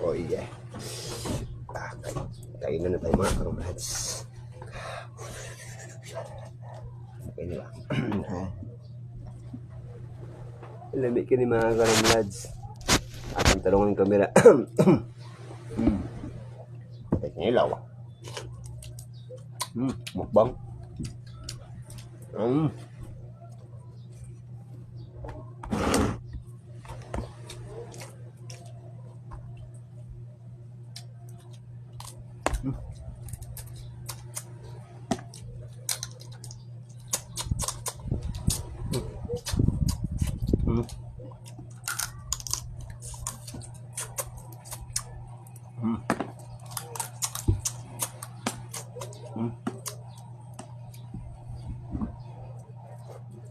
Oh iya. Kainan na tayo mga karumlads. Okay na lang. Lamig ka ni mga karumlads. Aking talungan ng kamera. Patay ka ilaw. Mukbang.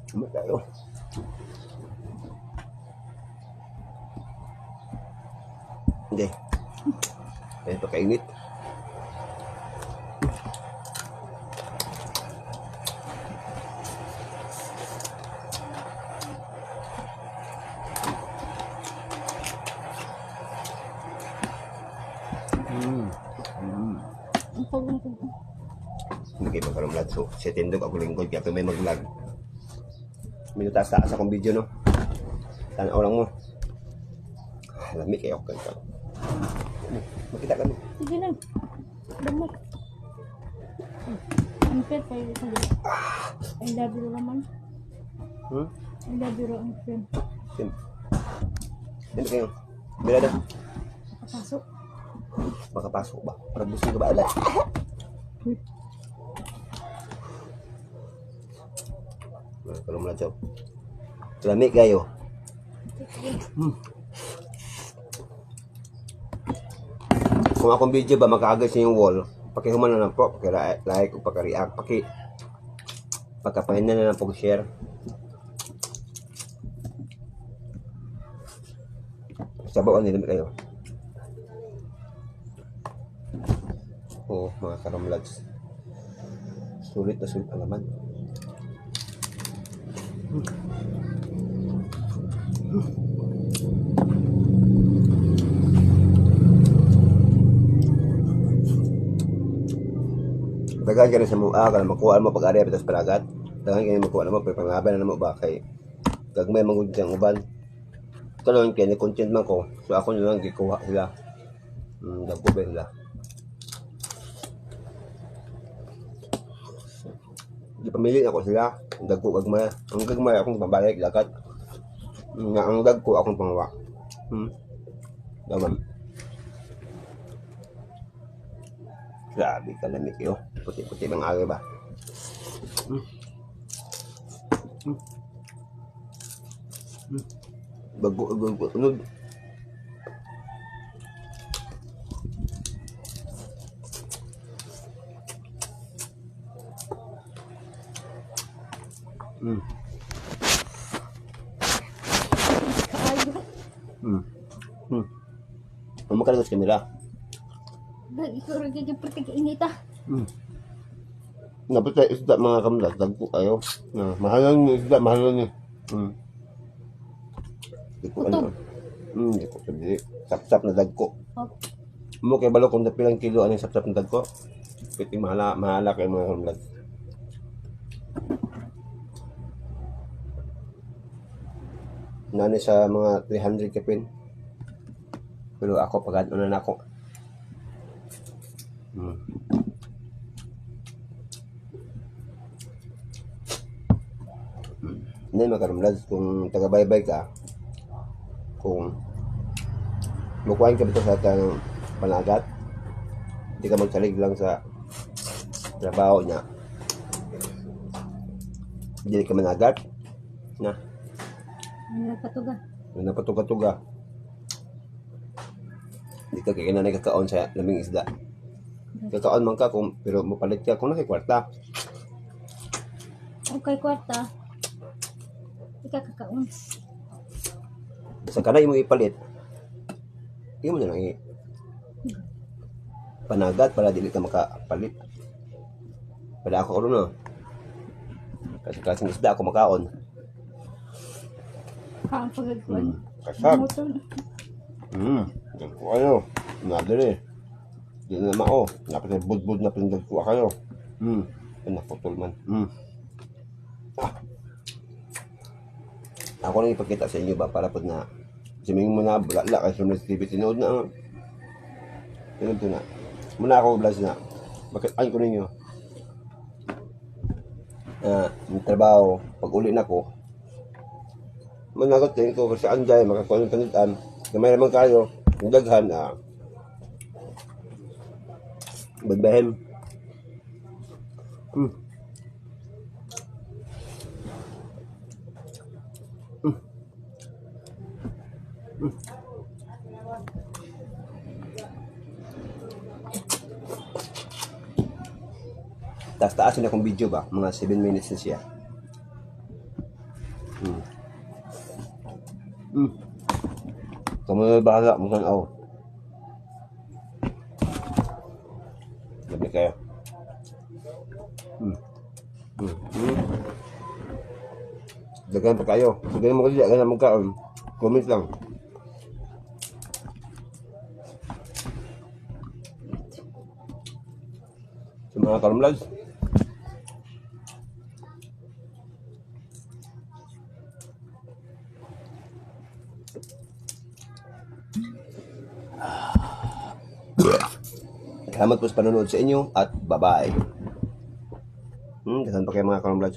Sumat tayo. Hindi. Ito kainit. Hindi kayo magkarumlad. So, setindog ako lingkod. Kaya may mag-vlog. Minutaas-taas akong video, no? Tanaw lang mo. Lamig kayo ako ganito. Makita kami. Sige lang. Damot. Ampere pa yung isang dito. I love you naman. I love you ang friend. Hindi kayo. Bila na. Nakapasok. Makapasok ba? Para busing ka ba? Ala. Kalau melacak. Lamig kayo. Kung akong video ba makaagad sa yung wall, pakihuman na lang po, paki-like o paki-react, pagkapahin na lang po share. Sabawan nila kayo. Oh, mga karamlads. Sulit na sulit ang laman. Dagan ka rin sa mua, kaya makuha mo pag-ari apitas palagat. Dagan ka rin makuha mo, pero pangaban na mo ba kay gagmay mangod siyang uban. Kalawin kaya ni-content man ko, so ako nyo lang gikuha sila. Dagko ba sila? Di pamili ako sila, dagko gagmay. Ang gagmay akong pambalik, lakat. Ang dagko akong pangwa. Daman. Grabe ka lamig yun. Puti-puti ng ari ba? Bago, unod. Makaligos kami lang. Ikaw rin kaya pati kainita. Napatay isda mga kamlas, dagko kayo. Mahalan yung isda, mahalan niya. Di ko ano. Di ko sabi. Sap-sap na dagko. Mo kay balo kung pilang kilo ano yung sap-sap na dagko. Piti mahala kayo mga kamlas. Nani sa mga 300 kapin. Pero ako pagad na ako. Hindi makaramlad kung taga-baybay ka, kung mukuhain ka ba sa atang panagat, hindi ka magsalig lang sa trabaho niya, hindi ka managat na napatuga-tuga, hindi ka kakinanay kakaon sa laming isda. Kakaon man ka kung, pero mapalit ka kung nakikwarta. Okay, kwarta. Ika kakaon. Sa kanay mo ipalit, hindi mo na lang panagat para dili ka makapalit. Para ako ulo na. Kasi klaseng isda ako makaon. Kaang pagagkuhan. Kasag. Yan ko kayo. Nadali. Di na naman oh. Napatay budbud na pindag ko kayo. Naputol man. Ako lang ipakita sa inyo ba para po na siming mo na bulala kay Sumnes TV tinood na. Tinood na. Muna ako vlog na. Bakit ay ko ninyo? Yung trabaho, pag uli na ko, managot din ko kasi anjay, makakuha ng panitan. Gamay naman kayo, yung daghan, bagbahem. Taas-taasin akong video ba? Mga 7 minutes na siya. Kamu na bahala, mukha na ako. Labi kayo. Dagan pa kayo. Sige naman kasi, dagan naman kaon. Comment lang. Sa mga karumlags. Salamat po sa panonood sa inyo at bye-bye. Dahan pa kayo mga karumlags.